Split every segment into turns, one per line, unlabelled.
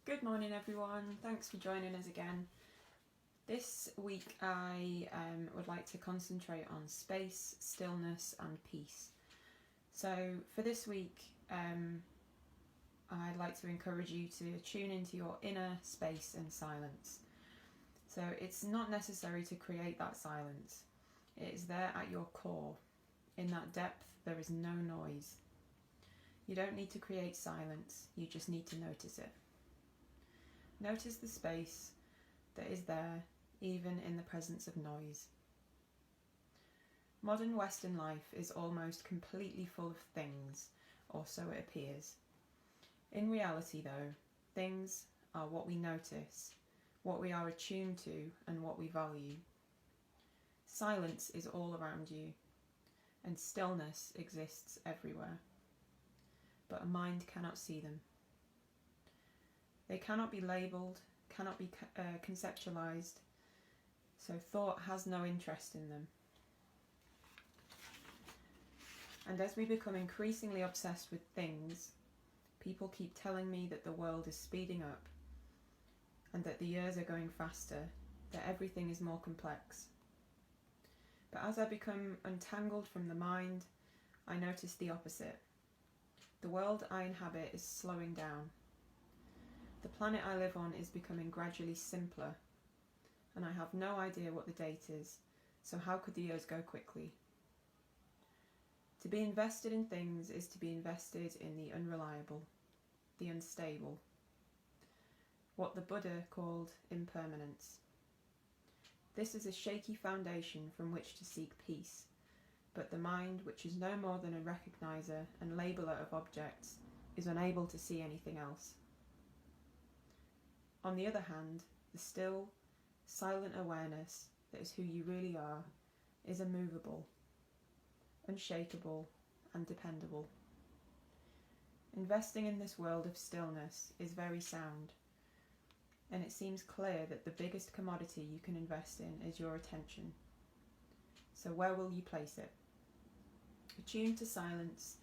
Good morning everyone, thanks for joining us again. This week I would like to concentrate on space, stillness and peace. So for this week I'd like to encourage you to tune into your inner space and silence. So it's not necessary to create that silence, it is there at your core. In that depth there is no noise. You don't need to create silence, you just need to notice it. Notice the space that is there, even in the presence of noise. Modern Western life is almost completely full of things, or so it appears. In reality, though, things are what we notice, what we are attuned to, and what we value. Silence is all around you, and stillness exists everywhere. But a mind cannot see them. They cannot be labelled, cannot be conceptualised, so thought has no interest in them. And as we become increasingly obsessed with things, people keep telling me that the world is speeding up and that the years are going faster, that everything is more complex. But as I become untangled from the mind, I notice the opposite. The world I inhabit is slowing down. The planet I live on is becoming gradually simpler, and I have no idea what the date is, so how could the years go quickly? To be invested in things is to be invested in the unreliable, the unstable, what the Buddha called impermanence. This is a shaky foundation from which to seek peace, but the mind, which is no more than a recognizer and labeler of objects, is unable to see anything else. On the other hand, the still, silent awareness that is who you really are is immovable, unshakable, and dependable. Investing in this world of stillness is very sound, and it seems clear that the biggest commodity you can invest in is your attention. So where will you place it? Attuned to silence,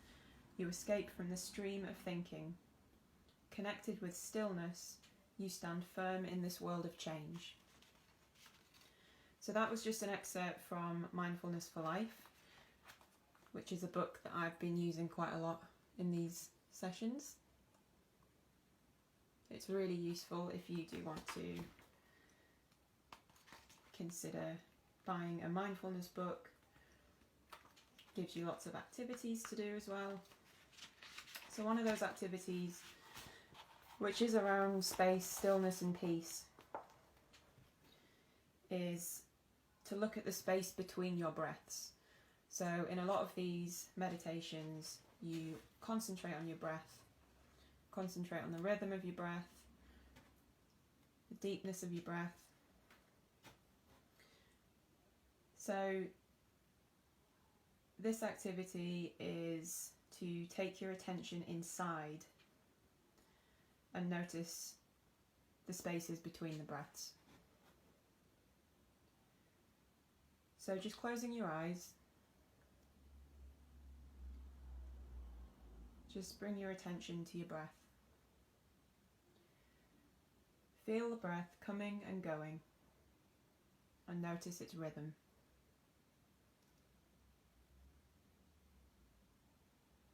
you escape from the stream of thinking. Connected with stillness, you stand firm in this world of change. So that was just an excerpt from Mindfulness for Life, which is a book that I've been using quite a lot in these sessions. It's really useful if you do want to consider buying a mindfulness book. Gives you lots of activities to do as well. So one of those activities, which is around space, stillness and peace, is to look at the space between your breaths. So in a lot of these meditations, you concentrate on your breath, concentrate on the rhythm of your breath, the deepness of your breath. So this activity is to take your attention inside and notice the spaces between the breaths. So just closing your eyes, just bring your attention to your breath. Feel the breath coming and going, and notice its rhythm.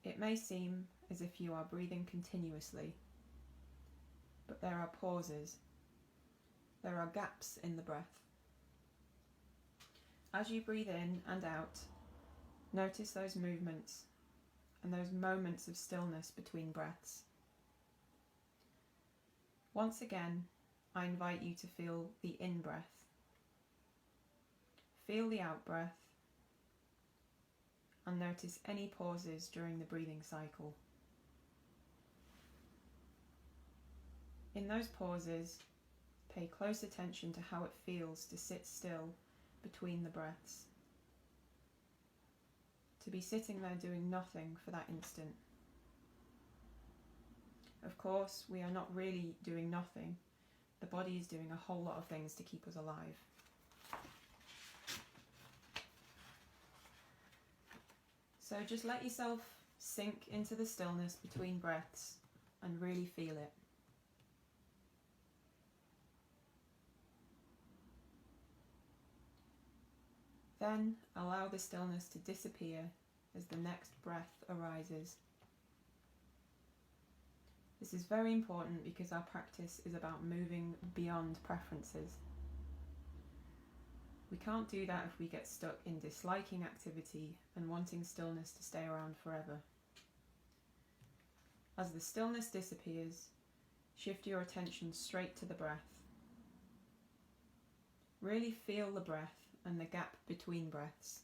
It may seem as if you are breathing continuously, but there are pauses, there are gaps in the breath. As you breathe in and out, notice those movements and those moments of stillness between breaths. Once again, I invite you to feel the in-breath. Feel the out-breath and notice any pauses during the breathing cycle. In those pauses, pay close attention to how it feels to sit still between the breaths. To be sitting there doing nothing for that instant. Of course, we are not really doing nothing. The body is doing a whole lot of things to keep us alive. So just let yourself sink into the stillness between breaths and really feel it. Then allow the stillness to disappear as the next breath arises. This is very important because our practice is about moving beyond preferences. We can't do that if we get stuck in disliking activity and wanting stillness to stay around forever. As the stillness disappears, shift your attention straight to the breath. Really feel the breath and the gap between breaths.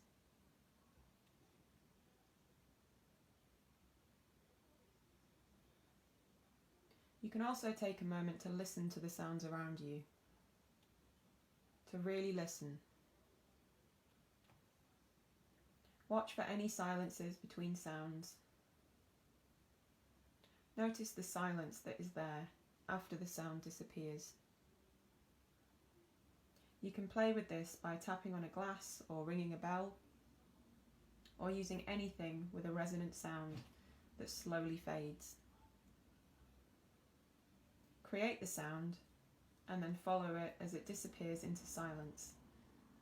You can also take a moment to listen to the sounds around you, to really listen. Watch for any silences between sounds. Notice the silence that is there after the sound disappears. You can play with this by tapping on a glass or ringing a bell, or using anything with a resonant sound that slowly fades. Create the sound and then follow it as it disappears into silence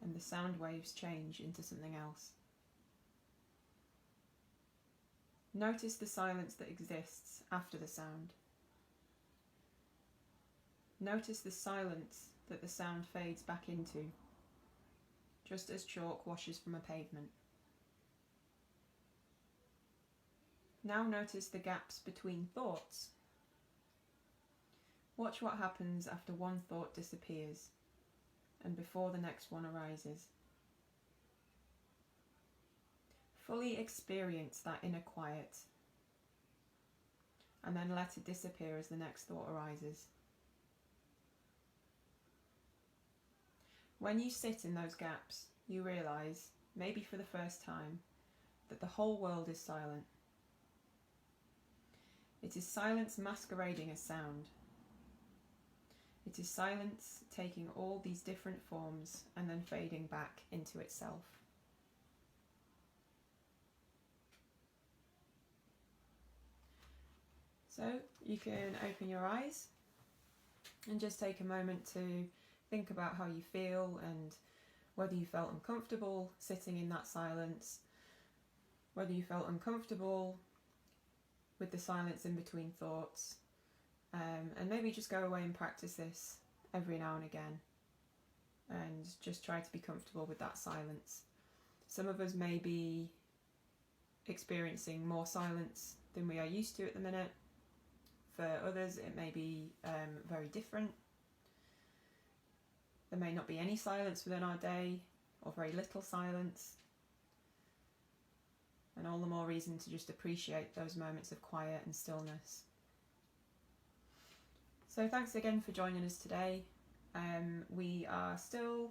and the sound waves change into something else. Notice the silence that exists after the sound. Notice the silence that the sound fades back into, just as chalk washes from a pavement. Now notice the gaps between thoughts. Watch what happens after one thought disappears and before the next one arises. Fully experience that inner quiet and then let it disappear as the next thought arises. When you sit in those gaps, you realise, maybe for the first time, that the whole world is silent. It is silence masquerading as sound. It is silence taking all these different forms and then fading back into itself. So you can open your eyes and just take a moment to think about how you feel and whether you felt uncomfortable sitting in that silence, whether you felt uncomfortable with the silence in between thoughts, and maybe just go away and practice this every now and again and just try to be comfortable with that silence. Some of us may be experiencing more silence than we are used to at the minute. For others it may be very different. There may not be any silence within our day, or very little silence, and all the more reason to just appreciate those moments of quiet and stillness. So thanks again for joining us today. We are still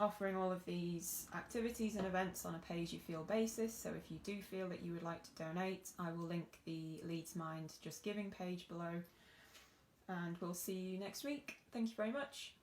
offering all of these activities and events on a pay-as-you-feel basis, so if you do feel that you would like to donate, I will link the Leeds Mind Just Giving page below, and we'll see you next week. Thank you very much.